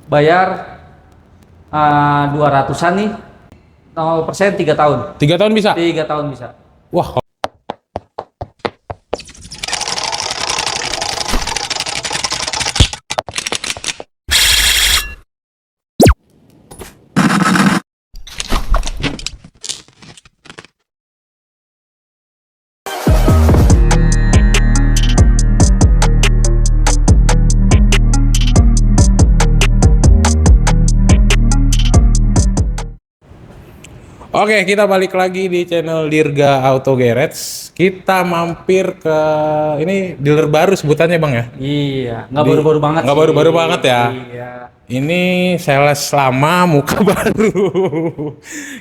bayar 200-an nih, 0% 3 tahun. 3 tahun bisa? 3 tahun bisa. Wah. Oke, kita balik lagi di channel Dirga Auto Garage. Kita mampir ke ini dealer baru sebutannya Bang ya? Iya, nggak baru-baru banget nggak sih. baru-baru banget ya? Iya. Ini sales lama, muka baru.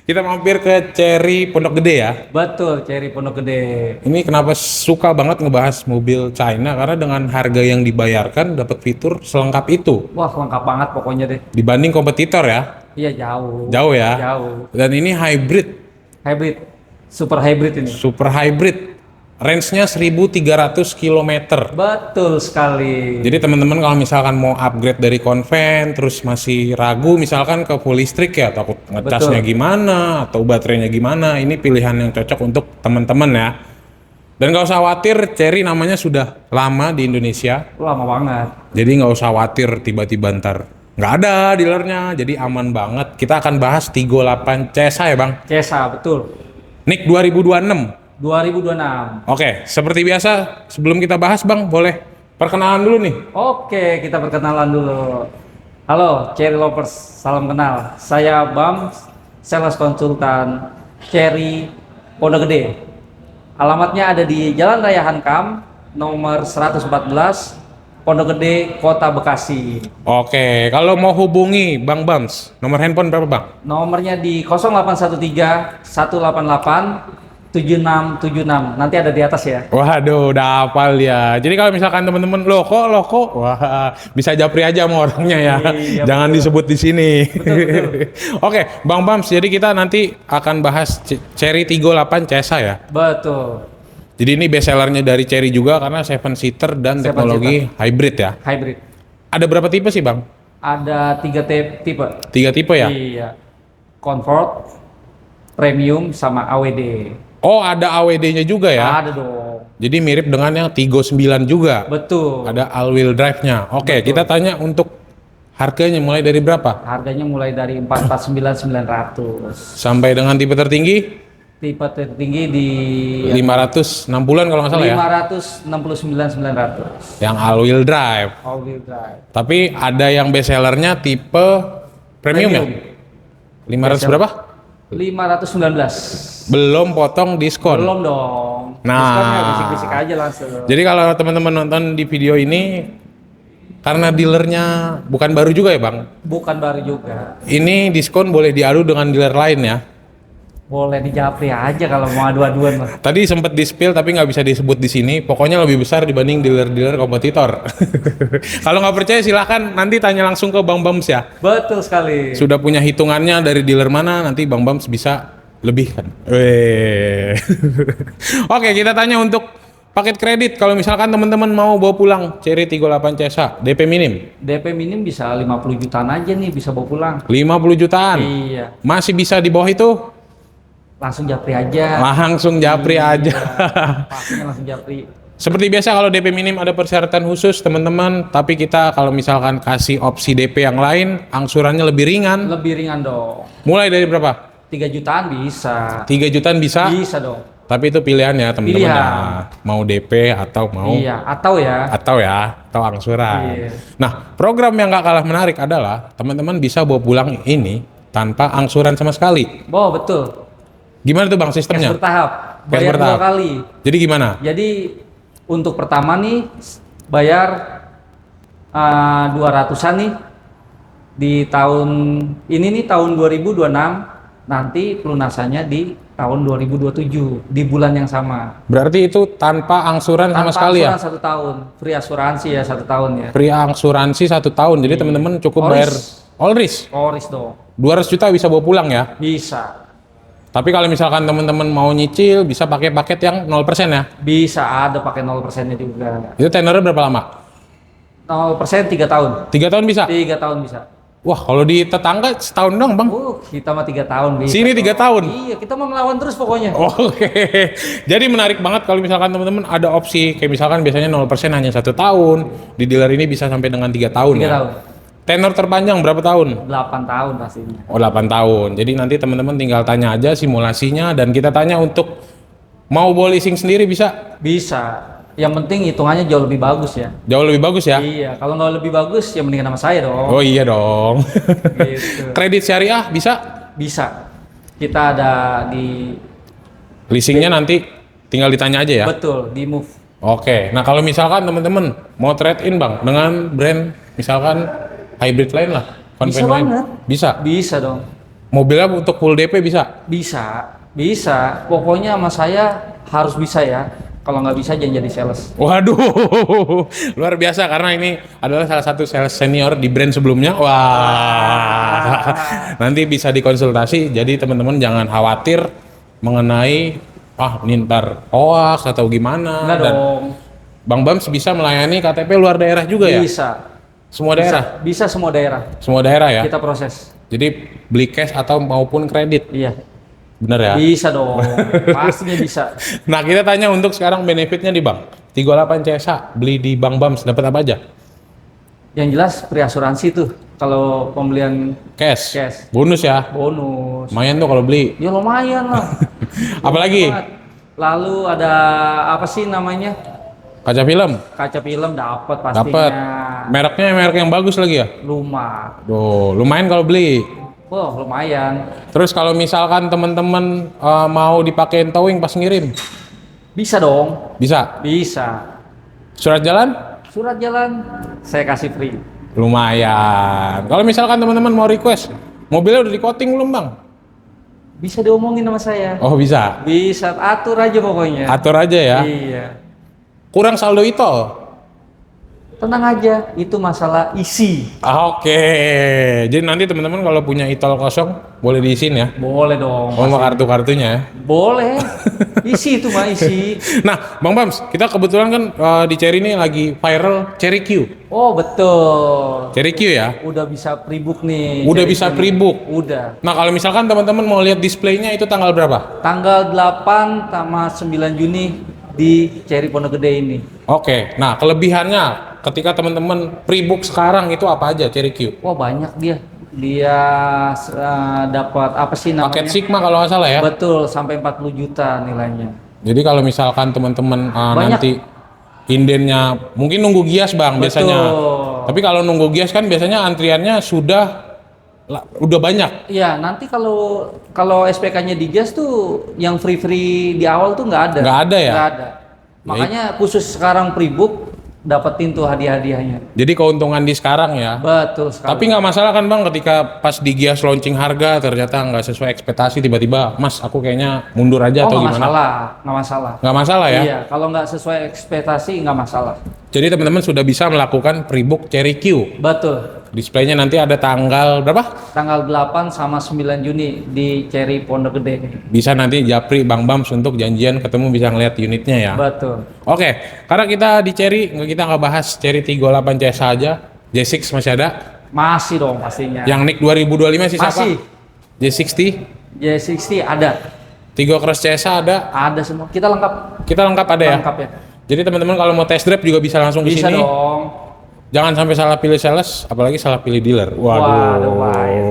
Kita mampir ke Cherry Pondok Gede ya? Betul, Cherry Pondok Gede. Ini kenapa suka banget ngebahas mobil China? Karena dengan harga yang dibayarkan dapat fitur selengkap itu. Wah, lengkap banget pokoknya deh. Dibanding kompetitor ya? Iya, jauh. Jauh ya? Jauh. Dan ini hybrid. Hybrid. Super hybrid ini. Super hybrid. Range-nya 1300 km. Betul sekali. Jadi teman-teman kalau misalkan mau upgrade dari konven terus masih ragu misalkan ke full listrik ya, takut ngecasnya gimana atau baterainya gimana, ini pilihan yang cocok untuk teman-teman ya. Dan nggak usah khawatir, Cherry namanya sudah lama di Indonesia. Lama banget. Jadi nggak usah khawatir tiba-tiba ntar nggak ada dealernya, jadi aman banget. Kita akan bahas Tiggo 8 CSA ya Bang? CSA, betul. NIK 2026. 2026. Oke, seperti biasa sebelum kita bahas Bang, boleh perkenalan dulu nih. Oke, kita perkenalan dulu. Halo, Cherry Lovers, salam kenal. Saya Bam, sales konsultan Cherry Pondok Gede. Alamatnya ada di Jalan Raya Hankam, nomor 114, Pondok Gede, Kota Bekasi. Oke, kalau mau hubungi Bang Bams, nomor handphone berapa Bang? Nomornya di 0813 188 7676. Nanti ada di atas ya. Waduh, udah hafal ya. Jadi kalau misalkan teman-teman loh kok, wah bisa japri aja sama orangnya ya. Iya, Jangan betul. disebut di sini. Betul. Oke, Bang Bams, jadi kita nanti akan bahas Cherry Tiggo 8 CSA ya. Betul. Jadi ini best sellernya dari Cherry juga karena 7 seater dan teknologi hybrid ya. Hybrid. Ada berapa tipe sih Bang? Ada 3 tipe. 3 tipe ya? Iya. Comfort, Premium, sama AWD. Oh, ada AWD-nya juga ya? Ada dong. Jadi mirip dengan yang Tiggo 9 juga. Betul. Ada all-wheel drive-nya. Oke, Betul. kita tanya untuk harganya mulai dari berapa? Harganya mulai dari 449.900. Sampai dengan tipe tertinggi? Tipe tertinggi di 506 bulan kalau nggak salah ya? 569.900. Yang all-wheel drive. All-wheel drive. Tapi ada yang best sellernya tipe premium ya? 500 berapa? 519. Belum potong diskon. Belum dong. Nah. Diskonnya bisik-bisik aja langsung. Jadi kalau teman-teman nonton di video ini, karena dealernya bukan baru juga ya Bang? Bukan baru juga. Ini diskon boleh diadu dengan dealer lain ya? Boleh dijapri aja kalau mau adu-aduan mah. Tadi sempat di-spill tapi nggak bisa disebut di sini. Pokoknya lebih besar dibanding dealer-dealer kompetitor. Kalau nggak percaya silahkan nanti tanya langsung ke Bang Bams ya. Betul sekali. Sudah punya hitungannya dari dealer mana, nanti Bang Bams bisa lebih kan. Oke, kita tanya untuk paket kredit. Kalau misalkan teman-teman mau bawa pulang Cherry Tiggo 8 CSA, DP minim? DP minim bisa 50 jutaan aja nih, bisa bawa pulang. 50 jutaan? Iya. Masih bisa di bawah itu? Langsung japri aja. Langsung japri aja. Pastinya langsung japri. Seperti biasa kalau DP minim ada persyaratan khusus teman-teman, tapi kita kalau misalkan kasih opsi DP yang lain, angsurannya lebih ringan. Lebih ringan dong. Mulai dari berapa? 3 jutaan bisa. 3 jutaan bisa? Bisa dong. Tapi itu pilihannya teman-teman Pilihan. ya. Mau DP atau mau Iya, atau ya. atau angsuran. Iya. Nah, program yang gak kalah menarik adalah teman-teman bisa bawa pulang ini tanpa angsuran sama sekali. Oh, betul. Gimana tuh Bang Cash sistemnya? bertahap. Cash Bayar bertahap. 2 kali. Jadi gimana? Jadi untuk pertama nih bayar 200-an nih di tahun ini nih tahun 2026, nanti pelunasannya di tahun 2027 di bulan yang sama. Berarti itu tanpa angsuran sama sekali ya? Angsuran 1 tahun, free asuransi ya 1 tahun ya. Free asuransi 1 tahun. Jadi teman-teman cukup bayar all risk. Koris dong. 200 juta bisa bawa pulang ya. Bisa. Tapi kalau misalkan teman-teman mau nyicil bisa pakai paket yang 0% ya. Bisa ada pakai 0%-nya juga. Itu tenornya berapa lama? 0% 3 tahun. 3 tahun bisa? 3 tahun bisa. Wah, kalau di tetangga setahun dong, Bang. Kita mah 3 tahun bisa. Sini 3 tahun. Iya, kita mau ngelawan terus pokoknya. Oke. Jadi menarik banget kalau misalkan teman-teman ada opsi kayak misalkan biasanya 0% hanya 1 tahun, di dealer ini bisa sampai dengan 3 tahun 3 ya. tahun. Tenor terpanjang berapa tahun? 8 tahun pastinya. Oh, 8 tahun. Jadi nanti teman-teman tinggal tanya aja simulasinya dan kita tanya untuk mau bawa leasing sendiri bisa. Bisa. Yang penting hitungannya jauh lebih bagus ya. Jauh lebih bagus ya. Iya, kalau nggak lebih bagus ya mendingan sama saya dong. Oh iya dong. Gitu. Kredit syariah bisa? Bisa. Kita ada di Leasingnya nanti tinggal ditanya aja ya. betul di Move. Oke. Nah kalau misalkan teman-teman mau trade in bang dengan brand misalkan hybrid lain lah, Bisa konven lain, banget. bisa. Bisa dong. Mobilnya untuk full DP bisa. Bisa. Bisa. Pokoknya sama saya harus bisa ya. Kalau nggak bisa jangan jadi sales. Waduh, luar biasa karena ini adalah salah satu sales senior di brand sebelumnya. Wah, nanti bisa dikonsultasi. Jadi teman-teman jangan khawatir mengenai ini ntar hoax atau gimana. Enggak Dan dong. Bang Bams bisa melayani KTP luar daerah juga ya? Bisa. Semua daerah? Bisa semua daerah. Semua daerah ya? Kita proses. Jadi beli cash atau maupun kredit? Iya. Bener ya? Bisa dong. Pastinya bisa. Nah kita tanya untuk sekarang benefitnya di Bang. 38 CSA beli di Bang Bams dapat apa aja? Yang jelas pre-asuransi tuh. Kalau pembelian Cash. Cash. Bonus ya? bonus. Lumayan tuh kalau beli. Ya lumayan lah. Apalagi? Banget. Lalu ada apa sih namanya? Kaca film? Kaca film dapat pastinya. Dapat. Mereknya merek yang bagus lagi ya? Luma. Duh, lumayan kalau beli. Wah, lumayan. Terus kalau misalkan teman-teman mau dipakein towing pas ngirim, Bisa dong. bisa. Bisa. Surat jalan? Surat jalan saya kasih free. Lumayan. Kalau misalkan teman-teman mau request, mobilnya udah di coating belum bang? Bisa diomongin sama saya. Oh bisa. Bisa atur aja pokoknya. Atur aja ya. Iya. Kurang saldo itu. Tenang aja, itu masalah isi. Oke. Jadi nanti teman-teman kalau punya e-tol kosong boleh diisiin ya. Boleh dong. Oh mau kartu-kartunya ya. Boleh. Isi itu mah isi. Nah, Bang Bams, kita kebetulan kan di Cherry ini lagi viral Cherry Q. Oh betul. Cherry Q ya. Udah bisa pre-book nih. Udah Jadi bisa ini. pre-book. Udah. Nah, kalau misalkan teman-teman mau lihat displaynya itu tanggal berapa? Tanggal 8 sama 9 Juni di Cherry Pondok Gede ini. Oke. Nah, kelebihannya ketika teman-teman pre-book sekarang itu apa aja Cherry Q? Wah banyak dia. Dia dapat apa sih namanya? Paket Sigma kalau nggak salah ya. Betul, sampai 40 juta nilainya. Jadi kalau misalkan teman-teman Banyak. nanti indennya mungkin nunggu gias bang biasanya. Betul. Tapi kalau nunggu gias kan biasanya antriannya udah banyak. Iya, nanti kalau SPK-nya di gas tuh yang free di awal tuh nggak ada. Nggak ada ya? Nggak ada. Makanya khusus sekarang pre-book dapetin tuh hadiah-hadiahnya. Jadi keuntungan di sekarang ya. Betul sekali. Tapi nggak masalah kan bang ketika pas di gias launching harga ternyata nggak sesuai ekspektasi tiba-tiba mas aku kayaknya mundur aja atau nggak gimana? masalah, nggak masalah. Nggak masalah ya. Iya, kalau nggak sesuai ekspektasi nggak masalah. Jadi teman-teman sudah bisa melakukan pre-book Cherry Q. Betul. Displaynya nanti ada tanggal berapa? Tanggal 8 sama 9 Juni di Cherry Pondok Gede. Bisa nanti japri Bang Bams untuk janjian ketemu bisa ngeliat unitnya ya. Betul. Oke, karena kita di Cherry kita nggak bahas Cherry 38 CS aja. J6 masih ada. Masih dong pastinya. Yang NIK 2025 sih siapa? Masih. J60, J60 ada. Tigo Cross CS ada. Ada semua. Kita lengkap. Kita lengkap ada ya. Lengkap ya. Jadi teman-teman kalau mau test drive juga bisa langsung ke Bisa sini. dong. Jangan sampai salah pilih sales, apalagi salah pilih dealer. Waduh, bahaya.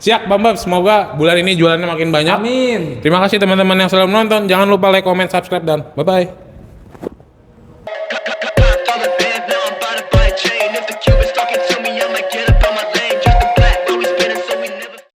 Siap Bang Bam, semoga bulan ini jualannya makin banyak. Amin. Terima kasih teman-teman yang selalu menonton. Jangan lupa like, comment, subscribe dan bye-bye.